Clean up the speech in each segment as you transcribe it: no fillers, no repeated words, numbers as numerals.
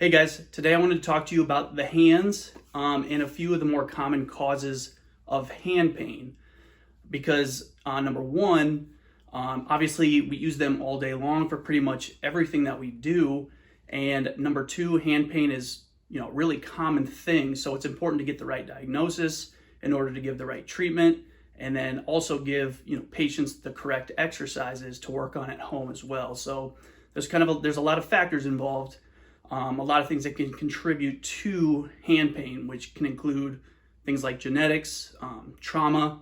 Hey guys, today I wanted to talk to you about the hands and a few of the more common causes of hand pain. Because number one, obviously we use them all day long for pretty much everything that we do. And number two, hand pain is really common thing. So it's important to get the right diagnosis in order to give the right treatment, and then also give patients the correct exercises to work on at home as well. So there's a lot of factors involved. A lot of things that can contribute to hand pain, which can include things like genetics, trauma,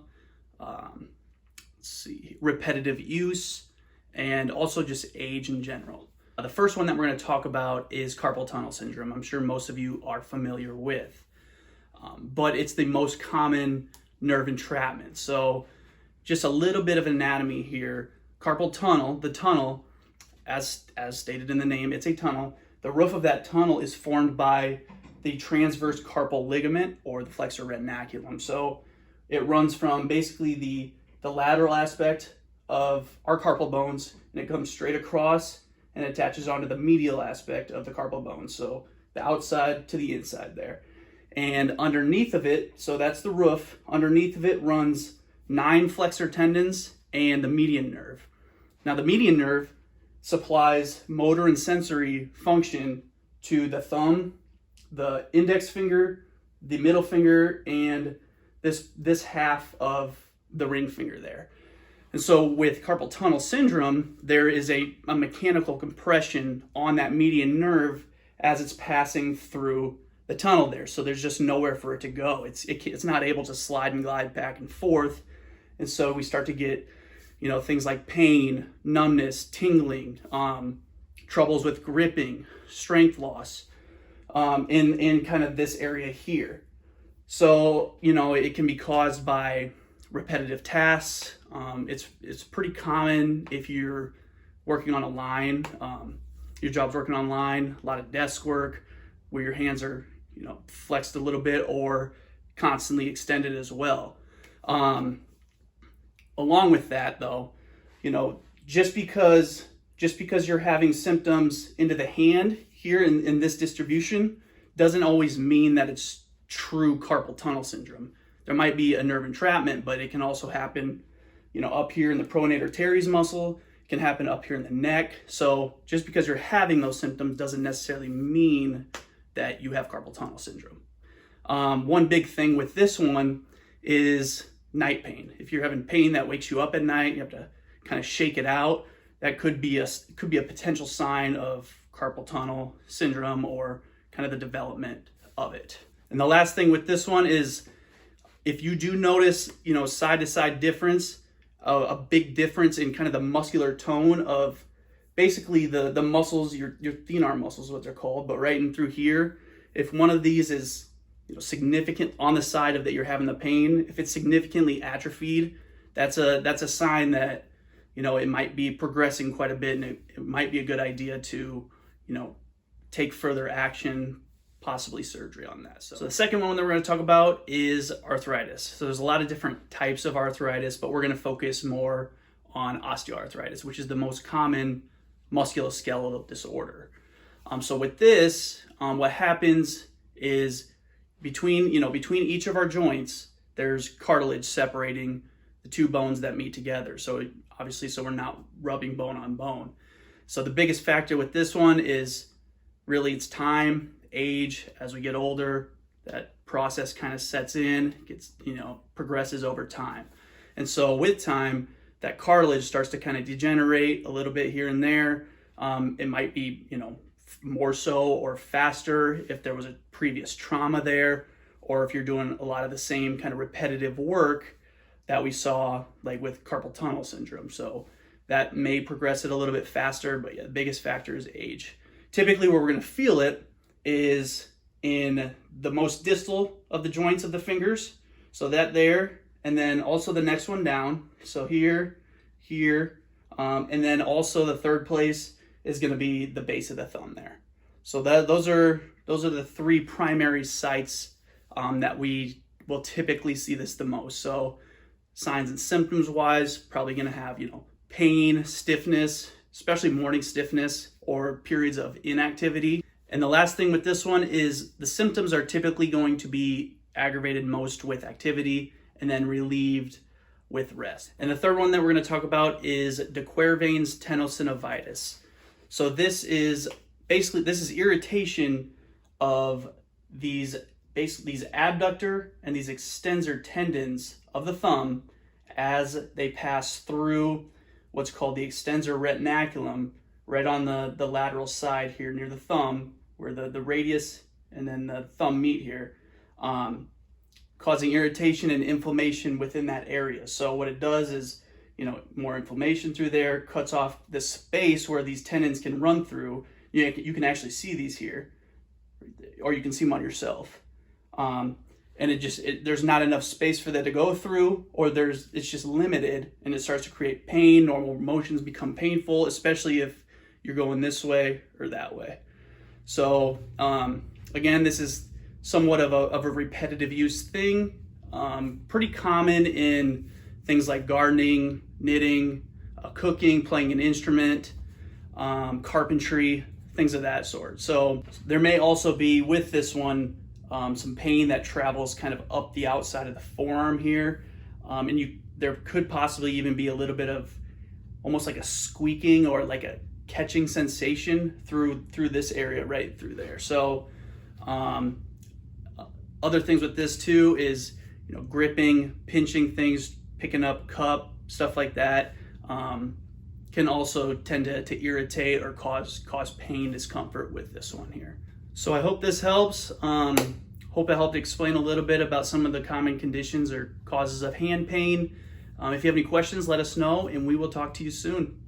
repetitive use, and also just age in general. The first one that we're going to talk about is carpal tunnel syndrome. I'm sure most of you are familiar with, but it's the most common nerve entrapment. So just a little bit of anatomy here. Carpal tunnel, the tunnel, as stated in the name, it's a tunnel. The roof of that tunnel is formed by the transverse carpal ligament or the flexor retinaculum. So it runs from basically the lateral aspect of our carpal bones, and it comes straight across and attaches onto the medial aspect of the carpal bones. So the outside to the inside there. And underneath of it, so that's the roof, underneath of it runs 9 flexor tendons and the median nerve. Now the median nerve supplies motor and sensory function to the thumb, the index finger, the middle finger, and this half of the ring finger there. And so with carpal tunnel syndrome, there is a mechanical compression on that median nerve as it's passing through the tunnel there. So there's just nowhere for it to go. It's not able to slide and glide back and forth. And so we start to get things like pain, numbness, tingling, troubles with gripping, strength loss, in kind of this area here. So, it can be caused by repetitive tasks. It's pretty common if you're working on a line, your job's working online, a lot of desk work where your hands are, flexed a little bit or constantly extended as well. Along with that though, just because you're having symptoms into the hand here in this distribution doesn't always mean that it's true carpal tunnel syndrome. There might be a nerve entrapment, but it can also happen, up here in the pronator teres muscle. It can happen up here in the neck. So just because you're having those symptoms doesn't necessarily mean that you have carpal tunnel syndrome. One big thing with this one is night pain. If you're having pain that wakes you up at night, you have to kind of shake it out. That could be a potential sign of carpal tunnel syndrome or kind of the development of it. And the last thing with this one is if you do notice, side to side difference, a big difference in kind of the muscular tone of basically the muscles, your thenar muscles is what they're called, but right in through here, if one of these is significant on the side of that you're having the pain, if it's significantly atrophied, that's a sign that it might be progressing quite a bit, and it might be a good idea to take further action, possibly surgery on that. So the second one that we're going to talk about is arthritis. So there's a lot of different types of arthritis, but we're going to focus more on osteoarthritis, which is the most common musculoskeletal disorder. So with this, what happens is between each of our joints, there's cartilage separating the two bones that meet together. So we're not rubbing bone on bone. So the biggest factor with this one is really it's time, age. As we get older, that process kind of sets in, gets, progresses over time. And so with time, that cartilage starts to kind of degenerate a little bit here and there. It might be, more so or faster if there was a previous trauma there, or if you're doing a lot of the same kind of repetitive work that we saw like with carpal tunnel syndrome. So that may progress it a little bit faster, but yeah, the biggest factor is age. Typically where we're going to feel it is in the most distal of the joints of the fingers. So that there, and then also the next one down. So here, and then also the third place is going to be the base of the thumb there. So those are the 3 primary sites that we will typically see this the most. So signs and symptoms wise, probably going to have pain, stiffness, especially morning stiffness or periods of inactivity. And the last thing with this one is the symptoms are typically going to be aggravated most with activity and then relieved with rest. And the third one that we're going to talk about is de Quervain's tenosynovitis. So this is irritation of these abductor and these extensor tendons of the thumb as they pass through what's called the extensor retinaculum, right on the lateral side here near the thumb, where the radius and then the thumb meet here, causing irritation and inflammation within that area. So what it does is, more inflammation through there, cuts off the space where these tendons can run through. You can actually see these here, or you can see them on yourself. And there's not enough space for that to go through, or it's just limited, and it starts to create pain. Normal motions become painful, especially if you're going this way or that way. So again, this is somewhat of a repetitive use thing, pretty common in things like gardening, knitting, cooking, playing an instrument, carpentry, things of that sort. So there may also be with this one some pain that travels kind of up the outside of the forearm here, and there could possibly even be a little bit of almost like a squeaking or like a catching sensation through this area right through there. So other things with this too is gripping, pinching things, picking up cup, stuff like that, can also tend to irritate or cause pain, discomfort with this one here. So I hope this helps. Hope I helped explain a little bit about some of the common conditions or causes of hand pain. If you have any questions, let us know, and we will talk to you soon.